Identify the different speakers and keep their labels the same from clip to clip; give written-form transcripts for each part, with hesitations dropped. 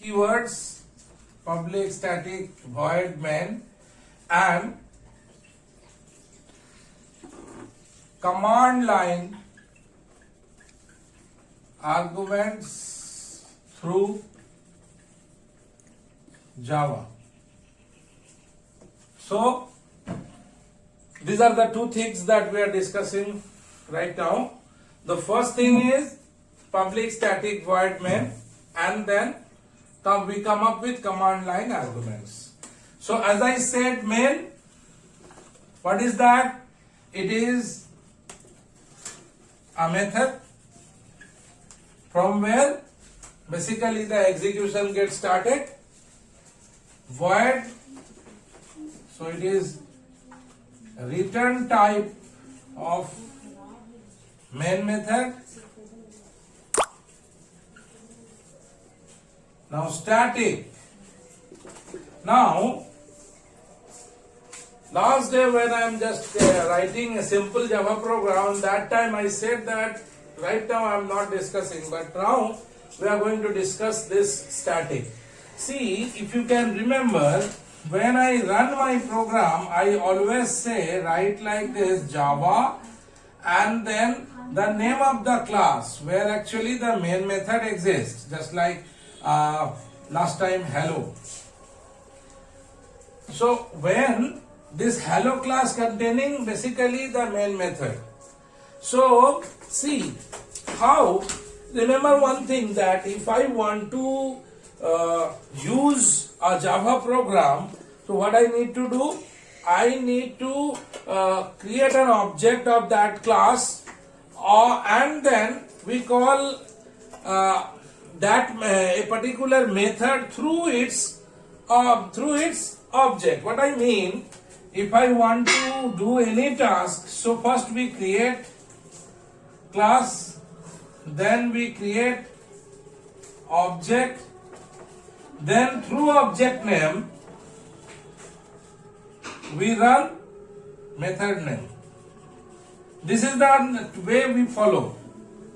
Speaker 1: keywords public static void main and command line arguments through Java. So these are the two things that we are discussing right now. The first thing is public static void main, and then we come up with command line arguments. So as I said, main, what is that? It is a method from where basically the execution gets started. Void, so it is a return type of main method. Now static. Now last day when I am just writing a simple Java program, that time I said that right now I am not discussing, but now we are going to discuss this static. See, if you can remember, when I run my program, I always say write like this Java and then the name of the class where actually the main method exists, just like last time hello. So when this hello class containing basically the main method. So see how, remember one thing, that if I want to use a Java program, so what I need to do, I need to create an object of that class, and then we call that a particular method through its object. What I mean, if I want to do any task, so first we create class, then we create object, then through object name we run method name. This is the way we follow.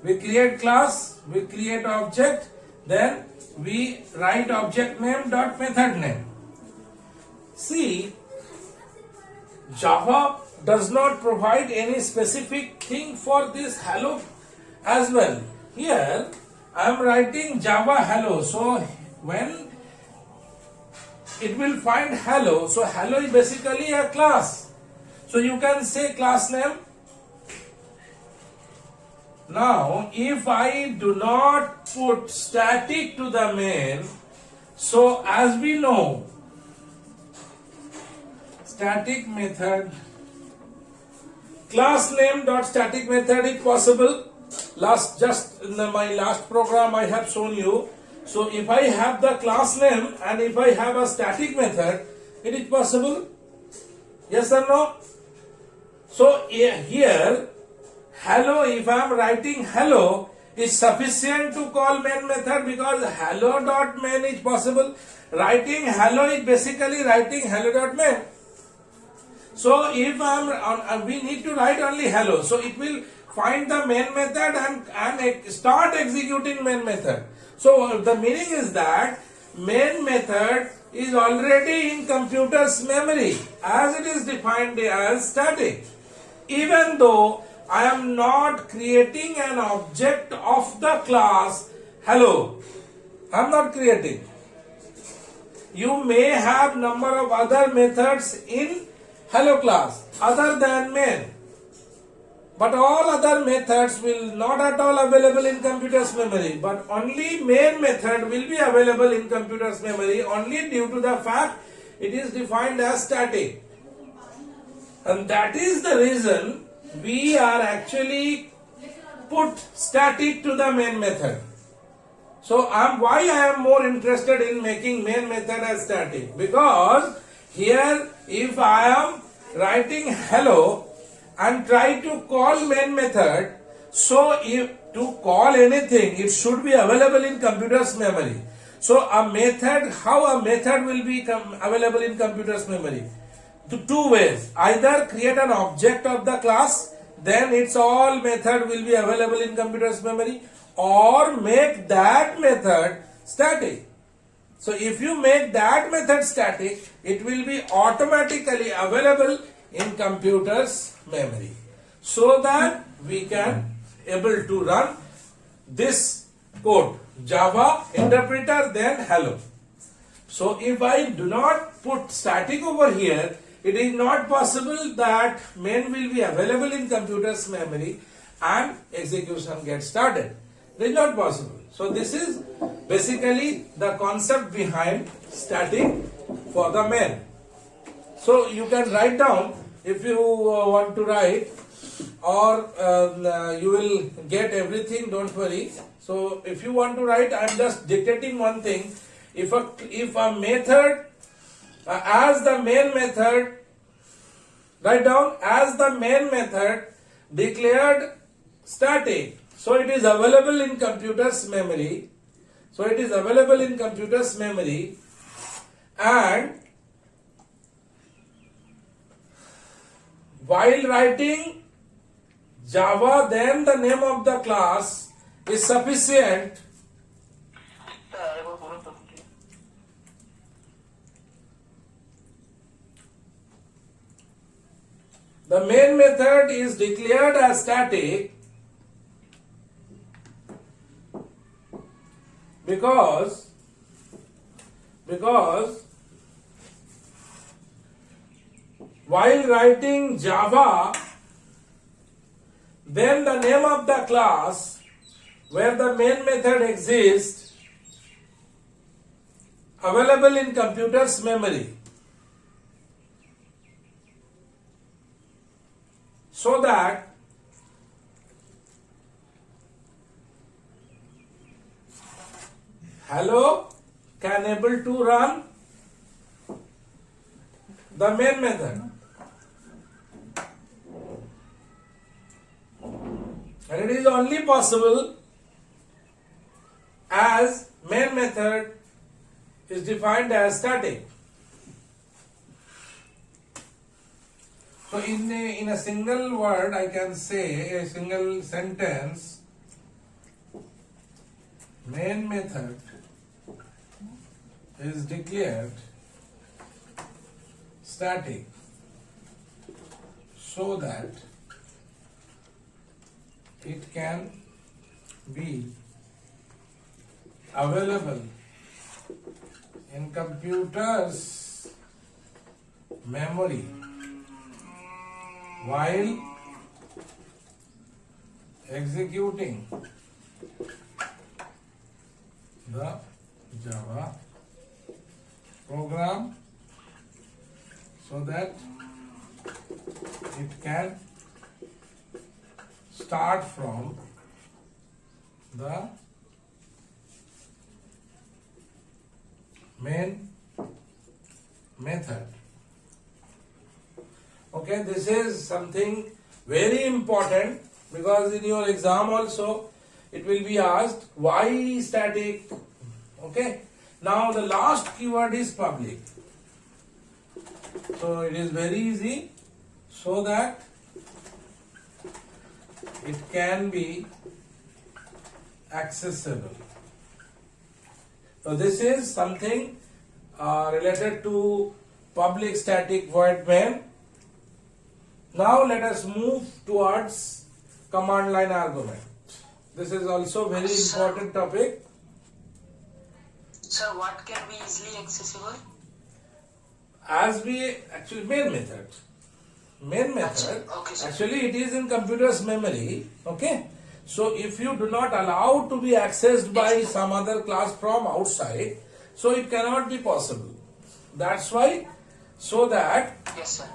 Speaker 1: We create class, we create object, then we write object name dot method name. See, Java does not provide any specific thing for this hello as well. Here I am writing Java hello, so when it will find hello, so hello is basically a class, so you can say class name. Now if I do not put static to the main, so as we know, static method, class name dot static method is possible. Just in my last program I have shown you. So if I have the class name and if I have a static method, it is possible. Yes or no? So here hello, if I am writing hello, is sufficient to call main method, because hello dot main is possible. Writing hello is basically writing hello dot main. So if we need to write only hello, so it will find the main method and start executing main method. So the meaning is that main method is already in computer's memory as it is defined as static. Even though I am not creating an object of the class hello, I am not creating. You may have number of other methods in hello class other than main, but all other methods will not at all available in computer's memory, but only main method will be available in computer's memory only due to the fact it is defined as static. And that is the reason we are actually put static to the main method. So why I am more interested in making main method as static, because here if I am writing hello and try to call main method, so if to call anything, it should be available in computer's memory. So a method, how a method will be available in computer's memory? Two ways: either create an object of the class, then its all method will be available in computer's memory, or make that method static. So if you make that method static, it will be automatically available in computer's memory, so that we can able to run this code, Java interpreter, then hello. So if I do not put static over here, it is not possible that main will be available in computer's memory and execution gets started. It is not possible. So this is basically the concept behind static for the main. So you can write down if you want to write, or you will get everything, don't worry. So if you want to write, I am just dictating one thing. If a method as the main method, write down as the main method declared static, so it is available in computer's memory. So it is available in computer's memory, and while writing Java, then the name of the class is sufficient. The main method is declared as static because while writing Java, then the name of the class where the main method exists available in computer's memory, so that hello can able to run the main method. And it is only possible as main method is defined as static. So in a single word, I can say, a single sentence, main method is declared static so that it can be available in computer's memory while executing the Java program, so that it can start from the main method. Okay, this is something very important, because in your exam also it will be asked why static. Okay, now the last keyword is public. So it is very easy, so that it can be accessible. So this is something related to public static void main. Now let us move towards command line argument. This is also very important topic.
Speaker 2: Sir, what can be easily accessible?
Speaker 1: As we actually main method. Main method,
Speaker 2: okay, sir.
Speaker 1: actually it is in computer's memory. Okay. So if you do not allow to be accessed by some other class from outside, so it cannot be possible. That's why, so that
Speaker 2: Yes, sir.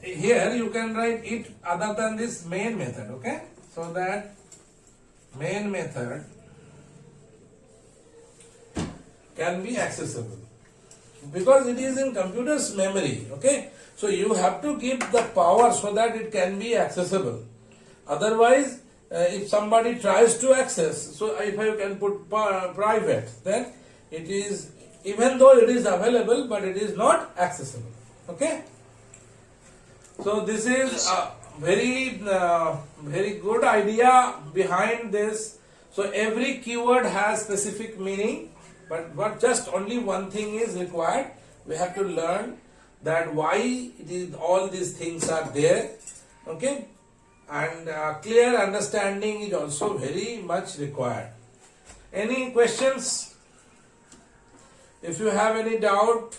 Speaker 1: here you can write it other than this main method. Okay. So that main method can be accessible because it is in computer's memory. Okay. So you have to give the power so that it can be accessible. Otherwise, if somebody tries to access, so if I can put private, then it is, even though it is available, but it is not accessible. Okay. So this is a very good idea behind this. So every keyword has specific meaning. But just only one thing is required. We have to learn that why it is all these things are there. Okay, and clear understanding is also very much required. Any questions? If you have any doubt,